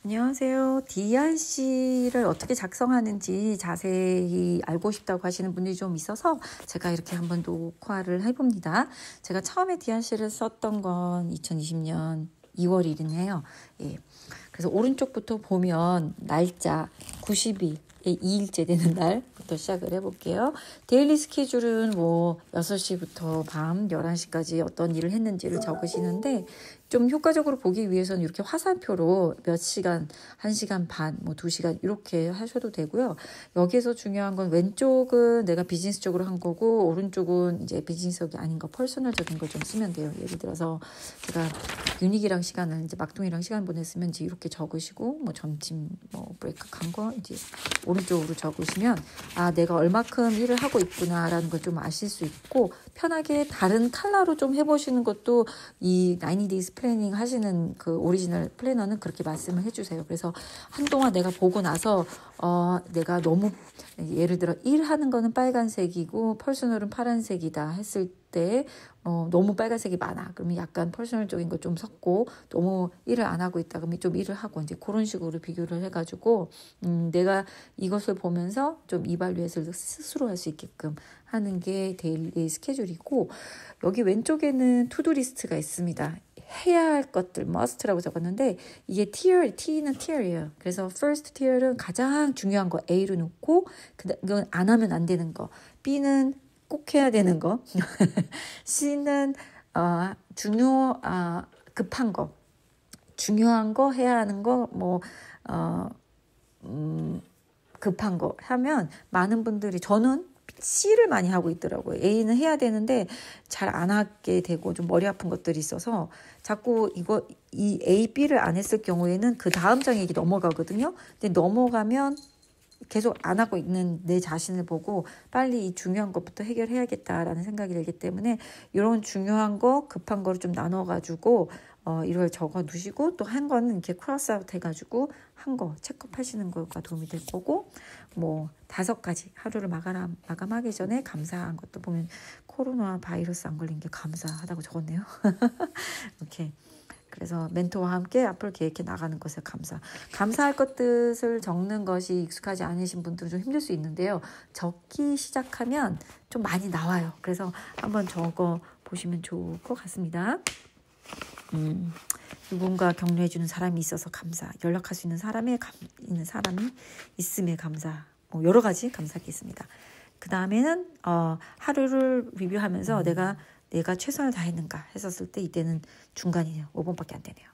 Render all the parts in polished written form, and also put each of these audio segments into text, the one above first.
안녕하세요. DRC를 어떻게 작성하는지 자세히 알고 싶다고 하시는 분들이 좀 있어서 제가 이렇게 한번 녹화를 해봅니다. 제가 처음에 DRC를 썼던 건 2020년 2월 1일이네요. 예. 그래서 오른쪽부터 보면 날짜 90일 2일째 되는 날부터 시작을 해볼게요. 데일리 스케줄은 뭐 6시부터 밤 11시까지 어떤 일을 했는지를 적으시는데 좀 효과적으로 보기 위해서는 이렇게 화살표로 몇 시간, 1시간 반, 뭐 2시간 이렇게 하셔도 되고요. 여기에서 중요한 건 왼쪽은 내가 비즈니스적으로 한 거고 오른쪽은 이제 비즈니스적이 아닌 거 퍼스널적인 걸 좀 쓰면 돼요. 예를 들어서 제가 유닉이랑 시간을 이제 막둥이랑 시간 보냈으면 이제 이렇게 적으시고 뭐 점심 뭐 브레이크 간 거 이제 오른쪽으로 적으시면 아 내가 얼마큼 일을 하고 있구나라는 걸 좀 아실 수 있고 편하게 다른 컬러로 좀 해보시는 것도 이 90 days 플래닝 하시는 그 오리지널 플래너는 그렇게 말씀을 해주세요. 그래서 한동안 내가 보고 나서 내가 너무 예를 들어 일하는 거는 빨간색이고 퍼스널은 파란색이다 했을 때 너무 빨간색이 많아. 그러면 약간 퍼스널적인 거 좀 섞고 너무 일을 안 하고 있다 그러면 좀 일을 하고 이제 그런 식으로 비교를 해가지고 내가 이것을 보면서 좀 이발리에이션을 스스로 할 수 있게끔 하는 게 데일리 스케줄이고 여기 왼쪽에는 투두 리스트가 있습니다. 해야 할 것들, must라고 적었는데 이게 T는 tier이에요. 그래서 first tier은 가장 중요한 거 A로 놓고 그건 안 하면 안 되는 거, B는 꼭 해야 되는 거, C는 급한 거, 중요한 거, 해야 하는 거, 급한 거 하면 많은 분들이 저는 C를 많이 하고 있더라고요. A는 해야 되는데 잘 안 하게 되고 좀 머리 아픈 것들이 있어서 자꾸 이 A, B를 안 했을 경우에는 그 다음 장에 이게 넘어가거든요. 근데 넘어가면 계속 안 하고 있는 내 자신을 보고 빨리 이 중요한 것부터 해결해야겠다라는 생각이 들기 때문에 이런 중요한 거, 급한 거를 좀 나눠가지고 이걸 적어 두시고 또 한 거는 이렇게 크로스아웃 해가지고 한 거 체크하시는 거가 도움이 될 거고 뭐 5가지 하루를 마감하기 전에 감사한 것도 보면 코로나 바이러스 안 걸린 게 감사하다고 적었네요. 이렇게 그래서 멘토와 함께 앞으로 계획해 나가는 것에 감사할 것들을 적는 것이 익숙하지 않으신 분들은 좀 힘들 수 있는데요. 적기 시작하면 좀 많이 나와요. 그래서 한번 적어 보시면 좋을 것 같습니다. 누군가 격려해주는 사람이 있어서 감사, 연락할 수 있는 사람이 있음에 감사, 뭐 여러 가지 감사가 있습니다. 그 다음에는 하루를 리뷰하면서 내가 최선을 다했는가 했었을 때 이때는 중간이에요. 5번밖에 안 되네요.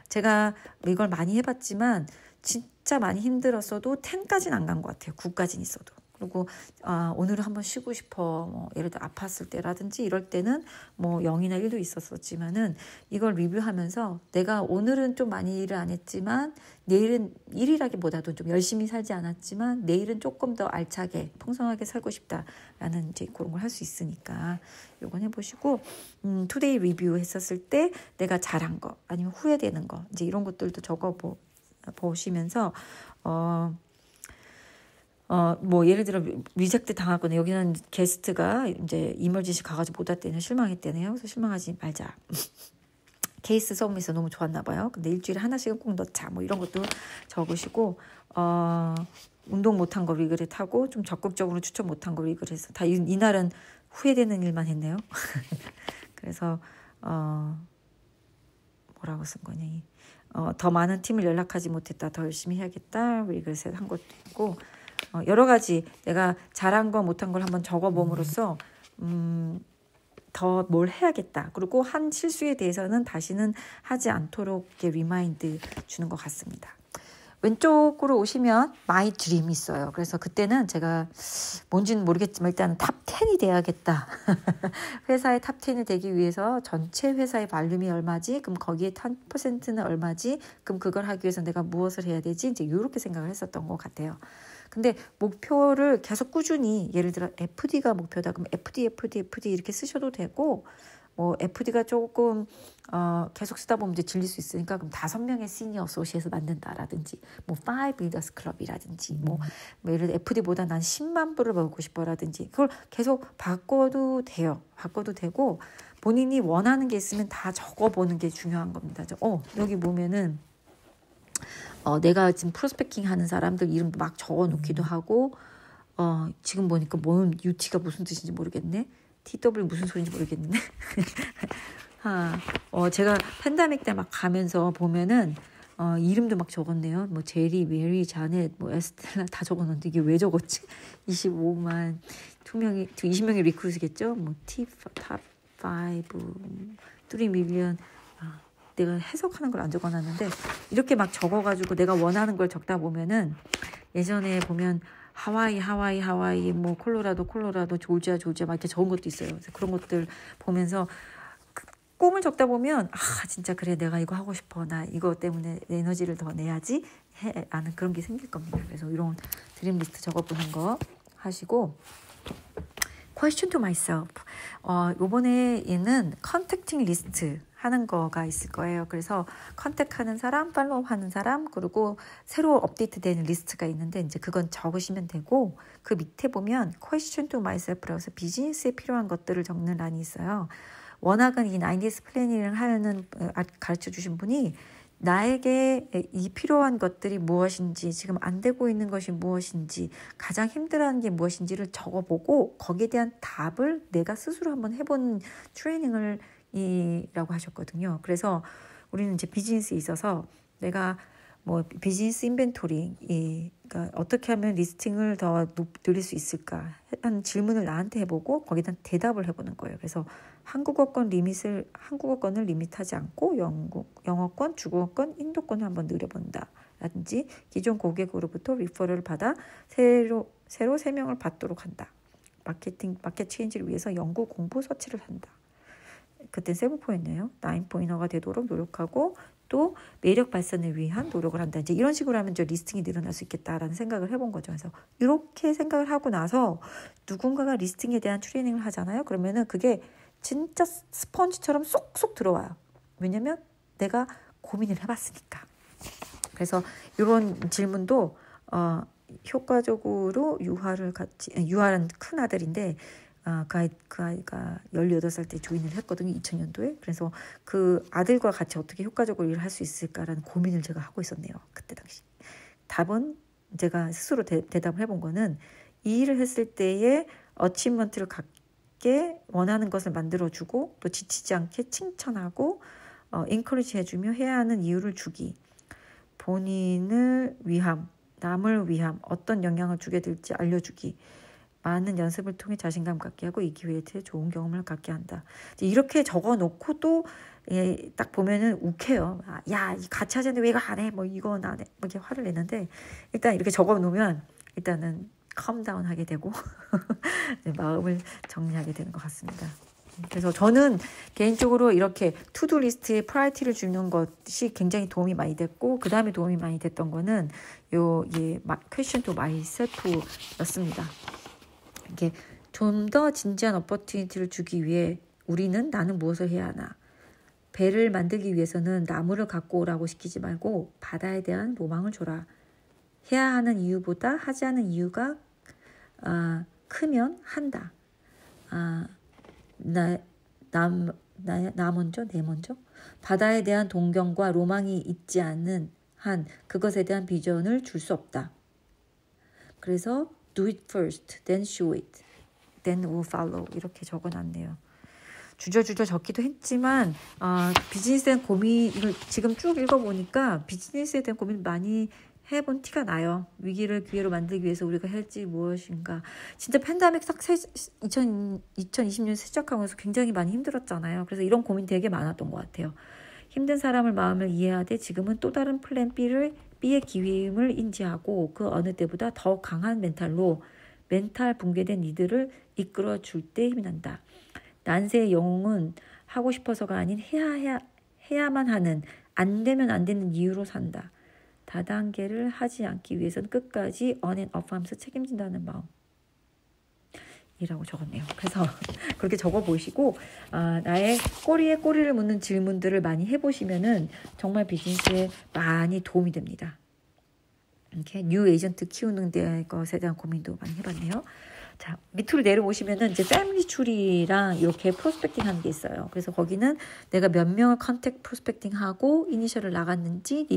제가 이걸 많이 해봤지만 진짜 많이 힘들었어도 10까지는 안 간 것 같아요. 9까지는 있어도. 그리고 오늘은 한번 쉬고 싶어. 뭐 예를 들어 아팠을 때라든지 이럴 때는 뭐 0이나 1도 있었지만은 이걸 리뷰하면서 내가 오늘은 좀 많이 일을 안 했지만 내일은 일이라기보다도 좀 열심히 살지 않았지만 내일은 조금 더 알차게 풍성하게 살고 싶다라는 이제 그런 걸 할 수 있으니까 요건 해보시고 투데이 리뷰 했었을 때 내가 잘한 거 아니면 후회되는 거 이제 이런 것들도 적어 보시면서 뭐 예를 들어 리젝트 당하거나 여기는 게스트가 이제 이멀전시 가가지고 못 왔대요. 실망했대네요. 그래서 실망하지 말자. 케이스 서비스 너무 좋았나 봐요. 근데 일주일에 하나씩은 꼭 넣자. 뭐 이런 것도 적으시고 운동 못한 거 리그렛하고 좀 적극적으로 추천 못한 거 리그렛해서 다 이날은 후회되는 일만 했네요. 그래서 뭐라고 쓴 거니? 더 많은 팀을 연락하지 못했다. 더 열심히 해야겠다. 리그렛 한 것도 있고 여러 가지 내가 잘한 거 못한 걸 한번 적어봄으로써 더 뭘 해야겠다. 그리고 한 실수에 대해서는 다시는 하지 않도록 이렇게 리마인드 주는 것 같습니다. 왼쪽으로 오시면 마이 드림이 있어요. 그래서 그때는 제가 뭔지는 모르겠지만 일단 탑 10이 돼야겠다. 회사의 탑 10이 되기 위해서 전체 회사의 발륨이 얼마지? 그럼 거기에 10%는 얼마지? 그럼 그걸 하기 위해서 내가 무엇을 해야 되지? 이제 이렇게 생각을 했었던 것 같아요. 근데 목표를 계속 꾸준히 예를 들어 FD가 목표다. 그럼 FD 이렇게 쓰셔도 되고 뭐 FD가 조금 계속 쓰다 보면 이제 질릴 수 있으니까 그럼 5명의 시니어 어소시에이트를 만든다라든지 뭐 5 리더스 클럽이라든지 뭐 예를 들어 FD보다 난 10만 불을 벌고 싶어라든지 그걸 계속 바꿔도 돼요. 바꿔도 되고 본인이 원하는 게 있으면 다 적어보는 게 중요한 겁니다. 여기 보면은 내가 지금 프로스펙팅 하는 사람들 이름도 막 적어놓기도 하고 지금 보니까 뭔 UT가 무슨 뜻인지 모르겠네. TW 무슨 소리인지 모르겠네. 제가 팬데믹 때 막 가면서 보면은 이름도 막 적었네요. 뭐 제리, 메리, 자넷, 뭐 에스텔라 다 적었는데 이게 왜 적었지? 25만 20명의 리크루트겠죠? 뭐 탑 5, 3 밀리언. 내가 해석하는 걸 안 적어놨는데 이렇게 막 적어가지고 내가 원하는 걸 적다 보면은 예전에 보면 하와이, 뭐 콜로라도, 조지아 막 이렇게 적은 것도 있어요. 그래서 그런 것들 보면서 꿈을 적다 보면 진짜 그래 내가 이거 하고 싶어 나 이거 때문에 에너지를 더 내야지 라는 그런 게 생길 겁니다. 그래서 이런 드림 리스트 적어보는 거 하시고 question to myself 요번에는 컨택팅 리스트 하는 거가 있을 거예요. 그래서 컨택하는 사람, 팔로우 하는 사람, 그리고 새로 업데이트되는 리스트가 있는데 이제 그건 적으시면 되고 그 밑에 보면 question to myself라고 해서 비즈니스에 필요한 것들을 적는 란이 있어요. 워낙은 이 90s 플래닝을 하는 가르쳐 주신 분이 나에게 이 필요한 것들이 무엇인지 지금 안 되고 있는 것이 무엇인지 가장 힘들어하는 게 무엇인지를 적어보고 거기에 대한 답을 내가 스스로 한번 해본 트레이닝을 이라고 하셨거든요. 그래서 우리는 이제 비즈니스에 있어서 내가 뭐 비즈니스 인벤토리 그러니까 어떻게 하면 리스팅을 더 늘릴 수 있을까 하는 질문을 나한테 해보고 거기다 대답을 해보는 거예요. 그래서 한국어권을 리밋하지 않고 영어권, 중국어권, 인도권을 한번 늘려본다. 라든지 기존 고객으로부터 리퍼럴을 받아 새로 3명을 받도록 한다. 마켓 체인지를 위해서 연구, 공부, 서치를 한다. 그때 7포인트네요. 9포인터가 되도록 노력하고 또 매력 발산을 위한 노력을 한다. 이제 이런 식으로 하면 저 리스팅이 늘어날 수 있겠다라는 생각을 해본 거죠. 그래서 이렇게 생각을 하고 나서 누군가가 리스팅에 대한 트레이닝을 하잖아요. 그러면은 그게 진짜 스펀지처럼 쏙쏙 들어와요. 왜냐면 내가 고민을 해봤으니까. 그래서 이런 질문도 효과적으로 유아는 큰 아들인데 그 아이가 18살 때 조인을 했거든요. 2000년도에. 그래서 그 아들과 같이 어떻게 효과적으로 일을 할 수 있을까라는 고민을 제가 하고 있었네요. 그때 당시. 답은 제가 스스로 대답을 해본 거는 이 일을 했을 때에 어치먼트를 갖게 원하는 것을 만들어주고 또 지치지 않게 칭찬하고 인커리지 해주며 해야 하는 이유를 주기. 본인을 위함, 남을 위함, 어떤 영향을 주게 될지 알려주기. 많은 연습을 통해 자신감 갖게 하고 이 기회에 대해 좋은 경험을 갖게 한다. 이렇게 적어놓고 또 딱 보면은 욱해요. 야, 같이 하자는데 왜 이거 안 해? 뭐 이건 안 해? 뭐 이렇게 화를 내는데 일단 이렇게 적어놓으면 일단은 컴다운 하게 되고 마음을 정리하게 되는 것 같습니다. 그래서 저는 개인적으로 이렇게 투두 리스트에 프라이어티를 주는 것이 굉장히 도움이 많이 됐고 그 다음에 도움이 많이 됐던 거는 퀘스천 투 마이셀프였습니다. 이게 좀 더 진지한 어퍼튜니티를 주기 위해 나는 무엇을 해야 하나. 배를 만들기 위해서는 나무를 갖고 오라고 시키지 말고 바다에 대한 로망을 줘라. 해야 하는 이유보다 하지 않은 이유가 크면 한다. 내 먼저. 바다에 대한 동경과 로망이 있지 않는 한 그것에 대한 비전을 줄 수 없다. 그래서 do it first, then show it, then we'll follow 이렇게 적어놨네요. 주저주저 적기도 했지만 비즈니스에 대한 고민을 지금 쭉 읽어보니까 비즈니스에 대한 고민을 많이 해본 티가 나요. 위기를 기회로 만들기 위해서 우리가 할지 무엇인가. 진짜 팬데믹 딱 2020년 시작하면서 굉장히 많이 힘들었잖아요. 그래서 이런 고민 되게 많았던 것 같아요. 힘든 사람을 마음을 이해하되 지금은 또 다른 플랜 B의 기회임을 인지하고 그 어느 때보다 더 강한 멘탈 붕괴된 이들을 이끌어 줄 때 힘이 난다. 난세의 영웅은 하고 싶어서가 아닌 해야만 하는 안 되면 안 되는 이유로 산다. 다단계를 하지 않기 위해서는 끝까지 on and off 하면서 책임진다는 마음. 이라고 적었네요. 그래서 그렇게 적어보시고 나의 꼬리에 꼬리를 묻는 질문들을 많이 해보시면은 정말 비즈니스에 많이 도움이 됩니다. 이렇게 뉴 에이전트 키우는 것에 대한 고민도 많이 해봤네요. 자, 밑으로 내려오시면은 이제 패밀리 추리랑 이렇게 프로스펙팅 하는 게 있어요. 그래서 거기는 내가 몇 명을 컨택 프로스펙팅 하고 이니셜을 나갔는지, 리빙